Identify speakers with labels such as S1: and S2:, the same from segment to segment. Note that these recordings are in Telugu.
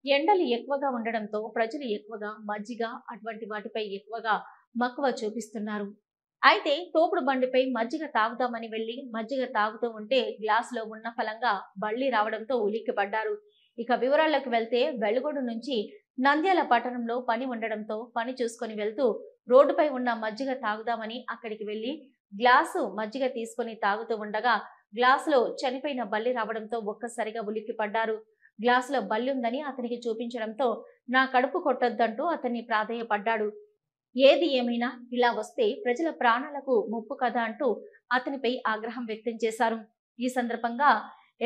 S1: ఎండలు ఎక్కువగా ఉండడంతో ప్రజలు ఎక్కువగా మజ్జిగ అటువంటి వాటిపై ఎక్కువగా మక్కువ చూపిస్తున్నారు. అయితే తోపుడు బండిపై మజ్జిగ తాగుదామని వెళ్లి మజ్జిగ తాగుతూ ఉంటే గ్లాసులో ఉన్న ఫలంగా బళ్లి రావడంతో ఉలిక్కిపడ్డారు. ఇక వివరాల్లోకి వెళ్తే వెలుగొండ నుంచి నంద్యాల పట్టణంలో పని ఉండడంతో పని చూసుకొని వెళ్తూ రోడ్డుపై ఉన్న మజ్జిగ తాగుదామని అక్కడికి వెళ్లి గ్లాసు మజ్జిగ తీసుకొని తాగుతూ ఉండగా గ్లాసులో చనిపోయిన బల్లి రావడంతో ఒక్కసారిగా ఉలిక్కిపడ్డారు. గ్లాసులో బల్లి ఉందని అతనికి చూపించడంతో నా కడుపు కొట్టొద్దంటూ అతన్ని ప్రాధేయపడ్డాడు. ఏది ఏమైనా ఇలా వస్తే ప్రజల ప్రాణాలకు ముప్పు కదా అంటూ అతనిపై ఆగ్రహం వ్యక్తం చేశారు. ఈ సందర్భంగా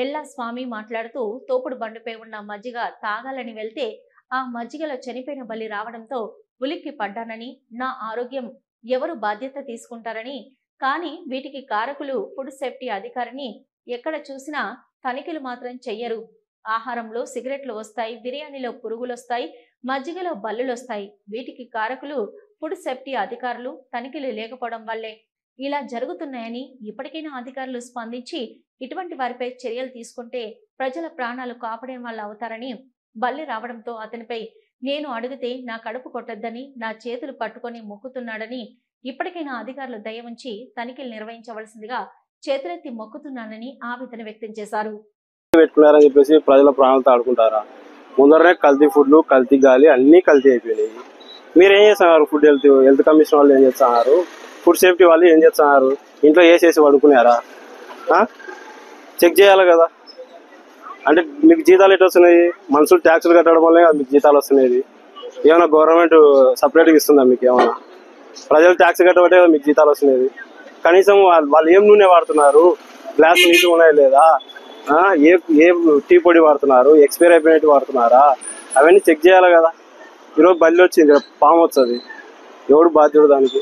S1: ఎల్లా స్వామి మాట్లాడుతూ తోపుడు బండిపై ఉన్న మజ్జిగ తాగాలని వెళ్తే ఆ మజ్జిగలో చనిపోయిన బలి రావడంతో ఉలిక్కి పడ్డానని, నా ఆరోగ్యం ఎవరు బాధ్యత తీసుకుంటారని, కానీ వీటికి కారకులు ఫుడ్ సేఫ్టీ అధికారిని ఎక్కడ చూసినా తనిఖీలు మాత్రం చెయ్యరు. ఆహారంలో సిగరెట్లు వస్తాయి, బిర్యానీలో పురుగులు వస్తాయి, మజ్జిగలో బల్లులు వస్తాయి. వీటికి కారకులు ఫుడ్ సేఫ్టీ అధికారులు తనిఖీలు లేకపోవడం వల్లే ఇలా జరుగుతున్నాయని, ఇప్పటికైనా అధికారులు స్పందించి ఇటువంటి వారిపై చర్యలు తీసుకుంటే ప్రజల ప్రాణాలు కాపాడే వాళ్ళు అవుతారని, బల్లి రావడంతో అతనిపై నేను అడిగితే నా కడుపు కొట్టొద్దని నా చేతులు పట్టుకొని మొక్కుతున్నాడని, ఇప్పటికైనా అధికారులు దయ ఉంచి తనిఖీలు నిర్వహించవలసిందిగా చేతులెత్తి మొక్కుతున్నానని ఆవేదన వ్యక్తం చేశారు.
S2: పెట్టుకున్నారని చెప్పేసి ప్రజల ప్రాణాలతో ఆడుకుంటారా? ముందరనే కల్తీ ఫుడ్లు, కల్తీ గాలి అన్ని కల్తీ అయిపోయినాయి. మీరు ఏం చేస్తున్నారు? హెల్త్ కమిషన్ వాళ్ళు ఏం చేస్తున్నారు? ఫుడ్ సేఫ్టీ వాళ్ళు ఏం చేస్తున్నారు? ఇంట్లో వేసేసి పడుకున్నారా? చెక్ చేయాలి కదా. అంటే మీకు జీతాలు ఎటు వస్తున్నాయి? మనుషులు ట్యాక్సులు కట్టడం వల్లే మీకు జీతాలు వస్తున్నాయి. ఏమైనా గవర్నమెంట్ సపరేట్గా ఇస్తుందా మీకు? ఏమైనా ప్రజలు ట్యాక్స్ కట్టబట్టే మీకు జీతాలు వస్తున్నాయి. కనీసం వాళ్ళు ఏం నూనె వాడుతున్నారు, గ్లాస్ నీళ్ళు ఉన్నాయా లేదా, ఏ టీ పొడి వాడుతున్నారు, ఎక్స్పైర్ అయిపోయినట్టు వాడుతున్నారా, అవన్నీ చెక్ చేయాలి కదా. ఈరోజు బల్లి వచ్చింది, పాము వస్తుంది, ఎవడు బాధ్యుడు దానికి?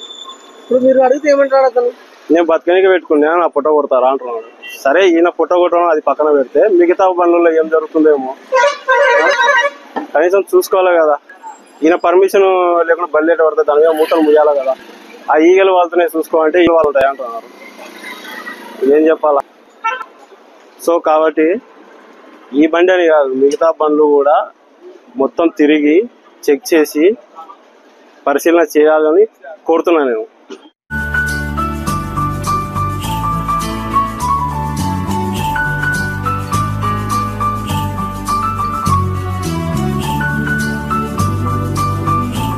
S3: ఇప్పుడు మీరు అడిగితే ఏమంటారు? అతను
S2: నేను బతకనికే పెట్టుకున్నా, నా పుట్ట కొడతారా అంటున్నాడు. సరే, ఈయన పుట్ట కొట్టడం అది పక్కన పెడితే మిగతా బండ్లలో ఏం జరుగుతుందేమో కనీసం చూసుకోవాలి కదా. ఈయన పర్మిషన్ లేకుండా బల్లి ఎట్ట పడితే దాని మీద మూటలు ముయ్యాలి కదా. ఆ ఈగలు వాళ్ళతోనే చూసుకోవాలంటే ఈగలు వాళ్ళు ఉంటాయి అంటున్నారు. ఏం చెప్పాలా? సో కాబట్టి ఈ బండి అని కాదు, మిగతా బండ్లు కూడా మొత్తం తిరిగి చెక్ చేసి పరిశీలన చేయాలని కోరుతున్నాను నేను.